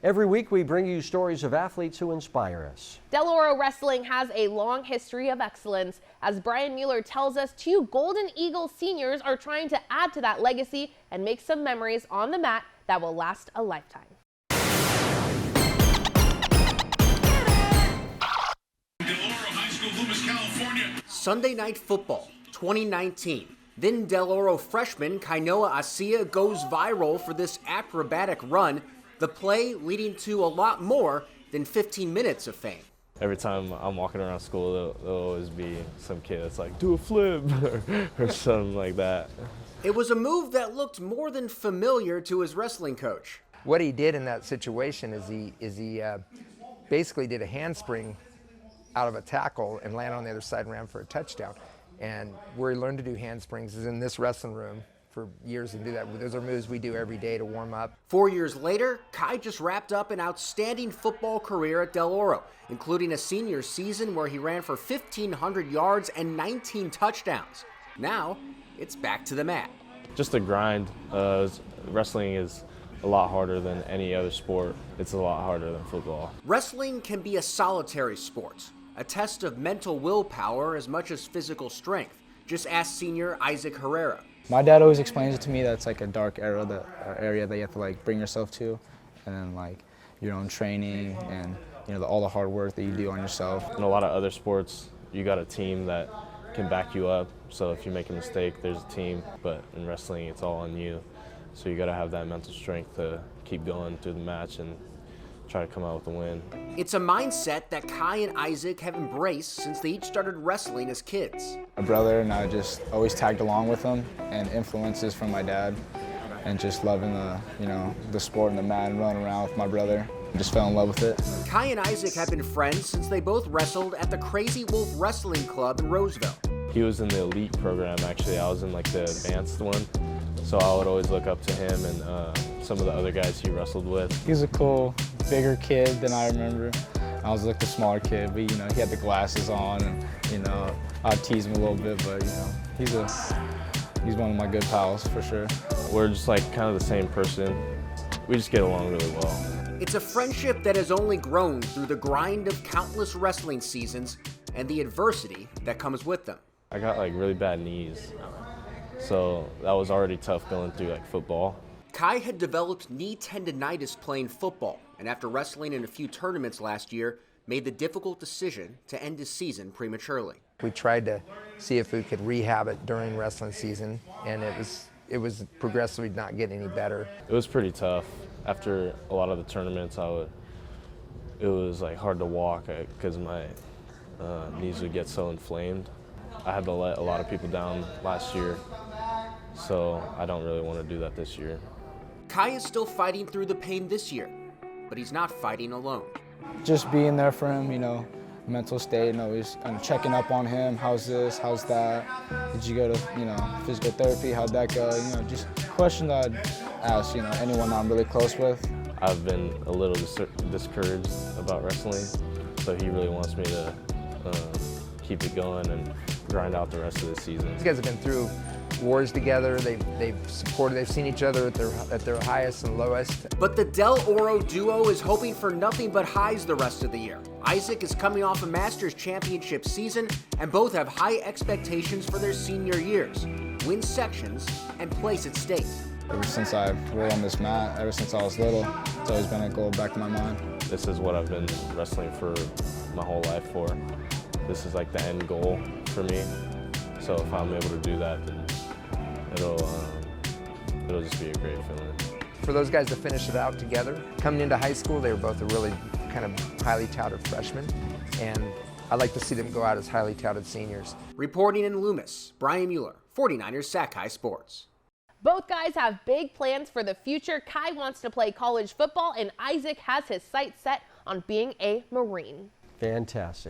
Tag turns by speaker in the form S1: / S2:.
S1: Every week we bring you stories of athletes who inspire us.
S2: Del Oro Wrestling has a long history of excellence. As Brian Mueller tells us, 2 Golden Eagle seniors are trying to add to that legacy and make some memories on the mat that will last a lifetime.
S3: Sunday Night Football 2019. Then Del Oro freshman Kainoa Acia goes viral for this acrobatic run, the play leading to a lot more than 15 minutes of fame.
S4: Every time I'm walking around school, there'll always be some kid that's like, do a flip, or something like that.
S3: It was a move that looked more than familiar to his wrestling coach.
S5: What he did in that situation is he basically did a handspring out of a tackle and landed on the other side and ran for a touchdown. And where he learned to do handsprings is in this wrestling room for years and do that. Those are moves we do every day to warm up.
S3: 4 years later, Kai just wrapped up an outstanding football career at Del Oro, including a senior season where he ran for 1,500 yards and 19 touchdowns. Now, it's back to the mat.
S4: Just the grind. Wrestling is a lot harder than any other sport. It's a lot harder than football.
S3: Wrestling can be a solitary sport, a test of mental willpower as much as physical strength. Just ask senior Isaac Herrera.
S6: My dad always explains it to me that it's like a dark area that you have to like bring yourself to, and then like your own training and all the hard work that you do on yourself.
S4: In a lot of other sports, you got a team that can back you up. So if you make a mistake, there's a team. But in wrestling, it's all on you. So you got to have that mental strength to keep going through the match and try to come out with a win.
S3: It's a mindset that Kai and Isaac have embraced since they each started wrestling as kids.
S6: My brother and I just always tagged along with him, and influences from my dad, and just loving the sport and the mat and running around with my brother. I just fell in love with it.
S3: Kai and Isaac have been friends since they both wrestled at the Crazy Wolf Wrestling Club in Roseville.
S4: He was in the elite program, actually. I was in like the advanced one. So I would always look up to him and some of the other guys he wrestled with.
S6: He was a cool, bigger kid than I remember. I was like the smaller kid, but he had the glasses on, and I'd tease him a little bit, but he's one of my good pals for sure.
S4: We're just like kind of the same person. We just get along really well.
S3: It's a friendship that has only grown through the grind of countless wrestling seasons and the adversity that comes with them.
S4: I got like really bad knees, so that was already tough going through like football.
S3: Kai had developed knee tendonitis playing football, and after wrestling in a few tournaments last year, made the difficult decision to end his season prematurely.
S5: We tried to see if we could rehab it during wrestling season, and it was progressively not getting any better.
S4: It was pretty tough. After a lot of the tournaments, it was like hard to walk because my knees would get so inflamed. I had to let a lot of people down last year, so I don't really want to do that this year.
S3: Kai is still fighting through the pain this year, but he's not fighting alone.
S6: Just being there for him, mental state, and always checking up on him. How's this? How's that? Did you go to, physical therapy? How'd that go? Just questions I'd ask, anyone I'm really close with.
S4: I've been a little discouraged about wrestling, so he really wants me to keep it going and grind out the rest of the season.
S5: These guys have been through wars together. They've seen each other at their highest and lowest.
S3: But the Del Oro duo is hoping for nothing but highs the rest of the year. Isaac is coming off a Masters Championship season, and both have high expectations for their senior years. Win sections and place at state.
S6: Ever since I've rolled on this mat, ever since I was little, it's always been a goal back in my mind.
S4: This is what I've been wrestling for my whole life for. This is like the end goal for me. So if I'm able to do that, then it'll just be a great feeling.
S5: For those guys to finish it out together, coming into high school, they were both a really kind of highly touted freshmen, and I'd like to see them go out as highly touted seniors.
S3: Reporting in Loomis, Brian Mueller, 49ers Sac-Hi Sports.
S2: Both guys have big plans for the future. Kai wants to play college football, and Isaac has his sights set on being a Marine.
S1: Fantastic.